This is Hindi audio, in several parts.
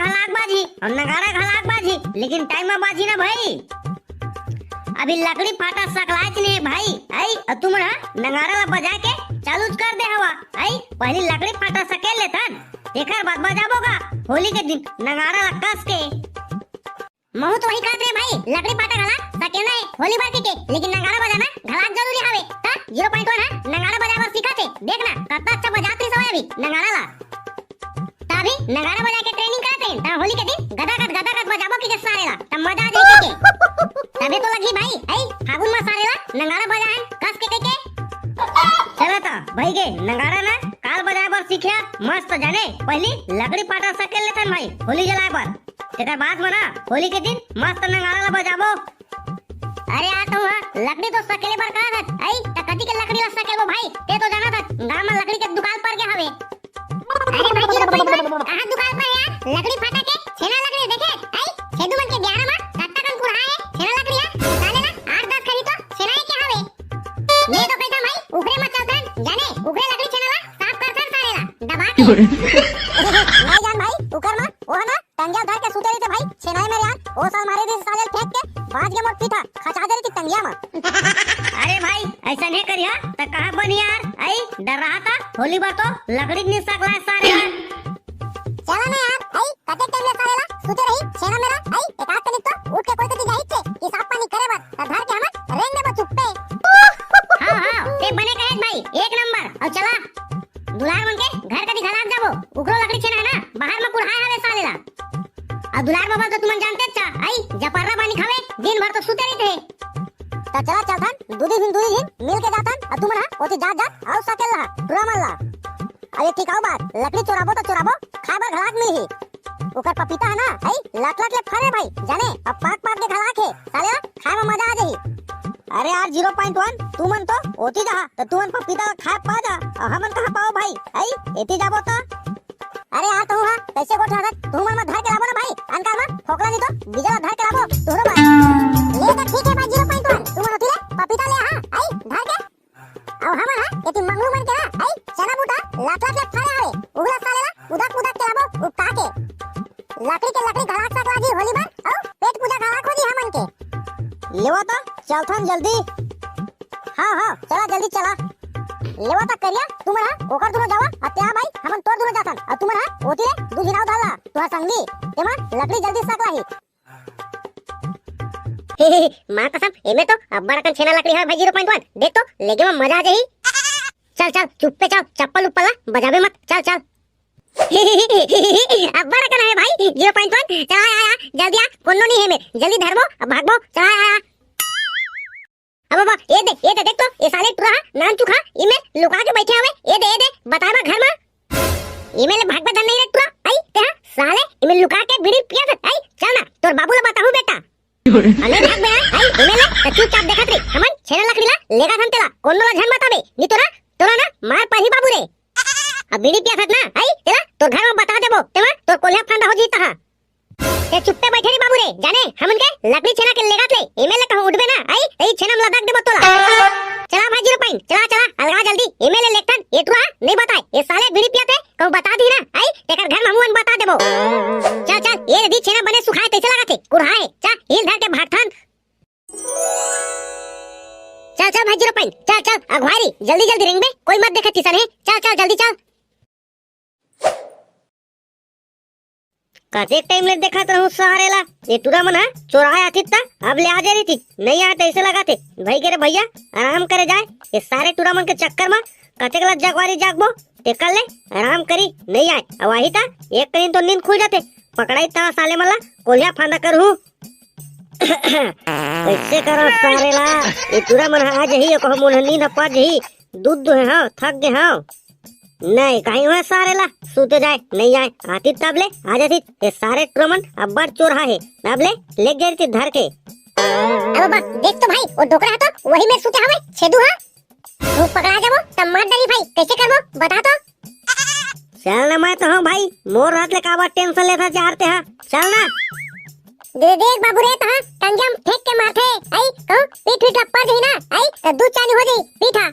खलाक बाजी और नगाड़ा खलाक बाजी, लेकिन टाइम में बाजी ना भाई। अभी लकड़ी फाटा सकलाच नहीं भाई। आई तुम ना नगाड़ा ला बजा के चालू कर दे हवा। आई पहली लकड़ी फाटा सकेल लेथन, एकर बाद बजाबोगा होली के दिन नगाड़ा ला कस के। महू तो वही कहत रे भाई, लकड़ी फाटा खलाक सकेना है होली बाकी के, लेकिन नगाड़ा बजाना खलाक जरूरी हवे। ता 0.1 है नगाड़ा बजावर सीखा थे, देखना कितना अच्छा बजात रही सब अभी नगाड़ा ला। तभी नगाड़ा बजा के ट्रेनिंग करते हैं, ता होली के दिन गदागद बजाबो की सारे ला, तब मजा आ जाए के। तभी तो लगी भाई, आई फागुन में सारे ला नगाड़ा बजाएं कस के। चला ता भाई के नगाड़ा ना काल बजाए बर सीखिया मस्त जाने। पहली लकड़ी पाटा सकेल लेथन भाई होली जलाए बर, तेकर बाद में ना होली के दिन मस्त नगाड़ा ला बजाबो। अरे आ तो लकड़ी तो सकेले बर का हत। आई त कदी के लकड़ी ला सकेलबो भाई, ते तो जाना था गांव में लकड़ी के दुकान पर के हवे। अरे भाई कहां दुकान पर यार लकड़ी फाटा के छेना लकड़ी देखे। आई छेदू मन के 11 में कट्टा कन कुढ़ा है छेना लकड़िया साले ना 8-10 खरी तो छेना के हवे। मैं तो कहता भाई उखरे मत चलतन जाने, उखरे लकड़ी छेना ला साफ करतन साले ला दबा के। नहीं जान भाई उकर में ओ ना टंगिया धर के सुते रहते भाई छेना में यार, ओ साल मारे दे साले फेंक के बाज के मोट पीठा खचा दे रही टंगिया में। अरे भाई ऐसा नहीं करिया त कहां बनी यार। आई डर रहा था होली बार तो लकड़ी नहीं सकला सारे ला। चला ना यार, आई कते टाइम ले साले ला सुते रही छेना मेरा। आई एक आध तनिक तो उठ के कोई तो जाई छे कि साफ पानी करे बात त धर के हम रेंग दे चुप्पे। हां ते बने कहे भाई एक नंबर। और चला दुलार मन के घर कदी घलाक जाबो, उकरो लकड़ी छेना है ना बाहर में कुढ़ाए हवे साले ला। और दुलार बाबा तो तुम जानते अच्छा, आई जपररा पानी खावे दिन भर तो सुते रहते हैं। त चला चलथन दूधी दिन मिल के जाथन और तुम ना ओती जात आउ सकेल ला पूरा मन ला। अरे ठीक आउ बात लकड़ी चोराबो तो चोराबो खाबर घलाक मिलही। ओकर पपीता है ना आई लाख ले फरे भाई जाने, अब पाक के घलाक है साले खाए में मजा आ जाही। अरे यार 0.1 तू मन तो ओती जा त तू मन पपीता खा पा जा, हमन कहां पाओ भाई। आई एती जाबो तो अरे यार तू हां कैसे गोठा रख तू मन में धर के लाबो ना भाई, अंकार में फोकला नहीं तो बीजा धर के लाबो तोरो बात ले तो ठीक है भाई। 0.1 तू मन ओती ले पपीता ले हां आई धर के। और हमन हां एती मंगलू मन के ना आई चना बूटा लाख ले फरे हवे उगला साले ला उदक के लाबो उपका के लकड़ी घलाक सकला जी होली बार और पेट पूजा घलाक हो जी हमन के। लेवा तो चलथन जल्दी। हां चला जल्दी चला लेवा तक करिया तुम ना ओकर दुनो जावा अत्या भाई हमन तोर दुनो जाथन और तुम ना ओती रे दू दिनाव धाला तोहा संगी तेमा लकड़ी जल्दी सकला ही। मां कसम एमे तो अब्बा रकन छेना लकड़ी है भाई 0.1 देख तो लेगे में मजा आ जाई। चल चुप्पे चल चप्पल उप्पला बजाबे मत चल। अब्बा रकन है भाई 0.1 चल आया जल्दी आ कोनो नहीं है में जल्दी धरबो भागबो चल आया। अब बाबा ये देख तो ये साले टुरा नान चुखा इमे लुका के बैठे हवे। ये दे बता ना घर में इमे ले भाग बदन नहीं रे टुरा। आई ते साले इमे लुका के बीड़ी पिया थे। आई चल ना तोर बाबू ले बताहूं बेटा अने भाग बे। आई इमे ले चुपचाप देखत रे हमन छेना लकड़ी ला लेगा थन तेला कोनो ला झन बताबे नी तोरा ना मार पाही बाबू रे। अब बीड़ी पिया थत ना आई तेला तोर घर में बता देबो तेमा तोर कोल्हा फांदा हो जीता हां। ते चुप्पे बैठे रे बाबू रे जाने हमन के लकड़ी छेना के लेगा ले इमे ले कहूं उठबे ना। आई ए छेना में लदाक देबो तोला। चला भाई 0.1 चला अलगा जल्दी इमे ले लेखन ये टुरा नहीं बताए ये साले बीड़ी पियाते कहूं बता दी ना। आई तेकर घर में हमन बता देबो। चल ये दी छेना बने सुखाए तैसे लगाते कुढ़ाए चल हिल धर के भागथन। चल भाई 0.1 चल अगवारी जल्दी रिंग में कोई मत देखे तिसन है। चल जल्दी चल। काते टाइम ले देखा तो सहारे ला ये टूरा मना चोराया थी ता अब ले आ जा रही थी नहीं आते ऐसे लगाते भाई के रे भैया आराम करे जाए। ये सारे टूरा मन के चक्कर में कते गलत जगवारी जागबो ते कर ले आराम करी नहीं आए। अब वही था एक कहीं तो नींद खुल जाते पकड़ाई ता साले मला कोलिया फांदा करू कैसे करो सारे ला। ये टूरा मन आज ही को मुन नींद पा जही दूध दुहे हां थक गए हां नहीं कहीं हुआ सारे ला सूते जाए नहीं आए आती तब ले आ जाती। ये सारे ट्रोमन अब बड़ चोर है तब ले ले गई थी धर के। अब बस देख तो भाई वो डोकरा तो वही में सूते हवे छेदू हां तू पकड़ा जाबो तब मार डरी भाई कैसे करबो बता तो। चल ना मैं तो हां भाई मोर रात ले काबा टेंशन लेता चाहते हां चल ना देख बाबू रे ता टंगम फेंक के मारथे। आई कहूं पीठ लप्पा जही ना आई तो दूध चालू हो जाई पीठा।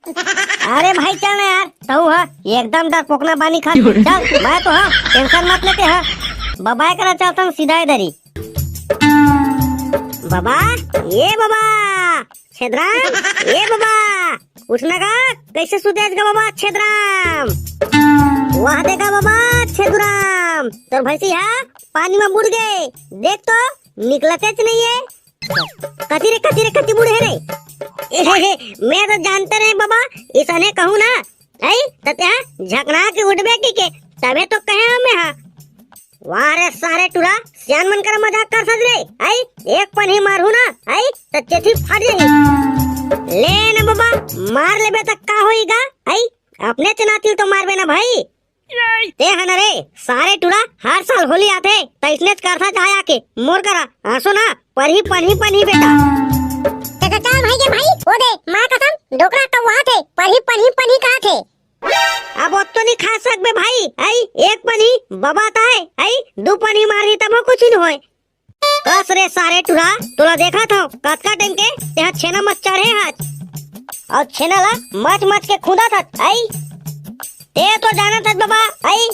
अरे भाई चल ना यार तो हां एकदम डर पोकना बानी खा चल मैं तो हां टेंशन मत लेते हां बाबा करा चलता हूँ सीधा इधर ही। बाबा, ये बाबा छेदराम, ये बाबा उठना का कैसे सुतेज का बाबा छेदराम। वहाँ देखा बाबा छेदराम, तो भैंसिया पानी में बुड़ गए, देख तो निकलते नहीं है। कति बुढ़े रे। मैं तो जानते रहे बाबा, इसने कहूँ ना तत्या झकना के उठबे की के तबे तो कहे हमें। हाँ वाह रे सारे टूरा सियान मन कर मजाक कर सक रे। एक पन ही मारू ना तो चेथी फाड़ जाएगी। ले ना बाबा, मार लेबे तक का होईगा। अपने चनातिल तो मारबे ना भाई। ते है ना रे सारे टूरा, हर साल होली आते तो इसने करता जाया के मोर करा आसो ना पनही बेटा। चल भाई के भाई ओ दे मां कसम ढोकरा का वहां थे पनही कहां थे। अब तो नहीं खा सकबे भाई। एक पनी बबाता है, दो पनी मारी तब कुछ नहीं होए। कस रे सारे टूरा, तोला देखा था कतका टाइम के यहाँ छेना मत चढ़े हाथ और छेना ला मच के खुदा था। ते तो जाना था बाबा,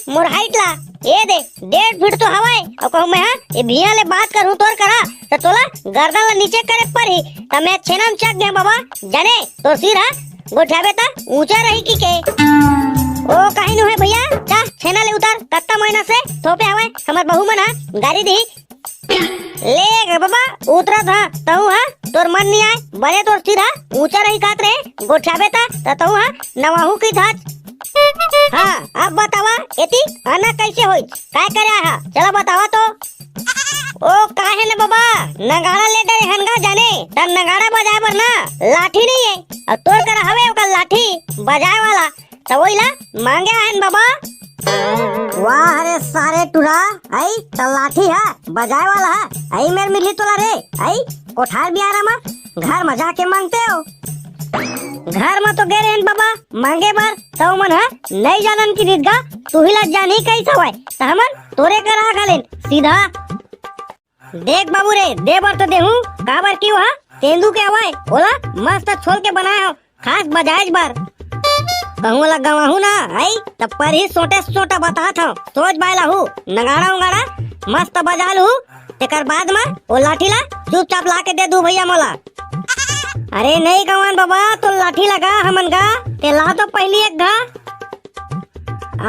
मोर हाइट ला ये दे 1.5 फीट तो हवाए और कहूँ मैं ये भिया ले बात करूँ तोर करा तो तोला गर्दन ला नीचे करे परी तब मैं छेना में चक गया बाबा। जाने तो सिर गोठाबे ता ऊंचा रही की के। ओ कहीं न है भैया, जा छेना ले उतार कत्ता महीना से थोपे हवाए हमर बहू मना गाड़ी दी ले बाबा उतरा था तहु हा तोर मन नहीं आए बड़े तोर सिर ऊंचा रही कात रे गोठाबे ता तहु हा नवाहू की धात। हाँ अब बतावा एती आना कैसे होई काय करे हा चला बतावा तो। ओ काहे न बाबा नगाड़ा ले डरे हनगा जाने तब नगाड़ा बजाए बर ना लाठी नहीं है और तोर कर हवे ओका लाठी बजाए वाला तो वही ला मांगे आहन बाबा। वाह रे सारे टूरा, तो लाठी है बजाए वाला है। मेरे मिली तोला रे कोठार बियारा में घर में जाके मांगते हो। घर में तो गए रहे बाबा मांगे बार तो मन है नहीं जानन की रीतगा तू ही ला जानी कैसा हुआ तो हमन तोरे करा खालिन सीधा। देख बाबू रे दे बार तो देहूं काबर क्यों हा तेंदू के हवाए बोला मस्त छोल के बनाए हो खास बजाएज बार कहूँ ला गवाहू ना तब पर ही सोटा बता था सोच बायला हूँ नगाड़ा उगाड़ा मस्त बजा लू तेकर बाद में वो लाठी ला चुपचाप ला के दे दू भैया मोला। अरे नहीं गवान बाबा तो लाठी लगा हमन गा ते ला तो पहली एक घा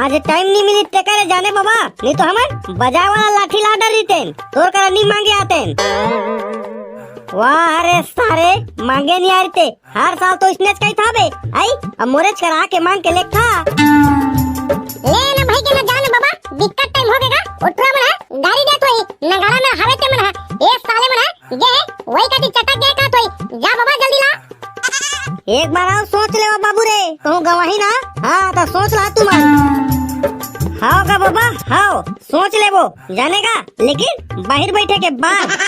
आज टाइम नहीं मिली ते करे जाने बाबा नहीं तो हमन बजाए वाला लाठी ला डर रीतेन तोर कर नहीं मांगे आतेन। वाह अरे सारे मांगे नहीं आ रहे हर साल तो इसने कहीं था बे अब मोरेज करा के मांग के लेख था। ले ना भाई के ना जाने बाबा दिक्कत टाइम हो गएगा उठरा मना गाड़ी दे तोई नगाड़ा में हवे ते मना ए साले मना ये वही काटी चटक गया का तोई जा बाबा जल्दी ला। एक बार आओ सोच ले बाबू रे कहूँ गवाही ना। हाँ तो सोच ला तू मान हाओ का बाबा हाओ सोच ले वो जानेगा लेकिन बाहर बैठे के बाद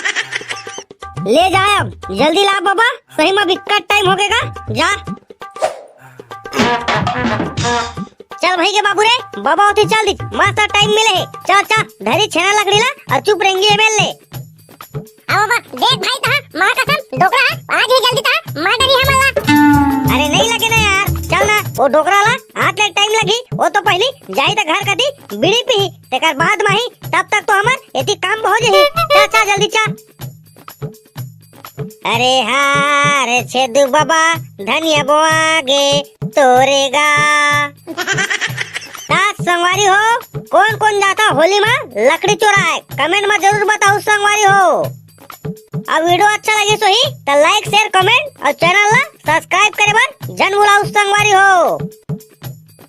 ले जाए अब जल्दी ला बाबा सही में विकट टाइम हो गएगा जा। चल भाई के बाबू रे बाबा होती चल दी मस्त टाइम मिले है चल धरी छेना लकड़ी ला और चुप रहेंगे एमएल ले। आओ बाबा देख भाई ता मां कसम डोकरा आज ही जल्दी ता मां डरी हमला। अरे नहीं लगे ना यार चल ना वो डोकरा ला हाथ ले टाइम लगी वो तो पहली जाई ता घर कदी बीड़ी पी तेकर बाद में ही तब तक तो हमर एती काम हो जाही चल जल्दी चल। अरे हाँ रे छेदू बाबा धनिया बोआगे तोरेगा संगवारी हो कौन जाता होली में लकड़ी चोराए कमेंट में जरूर बताओ संगवारी हो। अब वीडियो अच्छा लगे तो ही तो लाइक शेयर कमेंट और चैनल ला सब्सक्राइब करे बर जन बुलाओ संगवारी हो।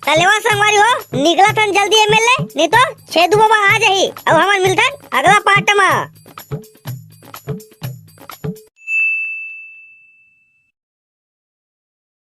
तलेवा संगवारी हो निकला थन जल्दी एमएलए नहीं तो छेदू बाबा आ जाही अब हमन मिलतन अगला पार्ट में।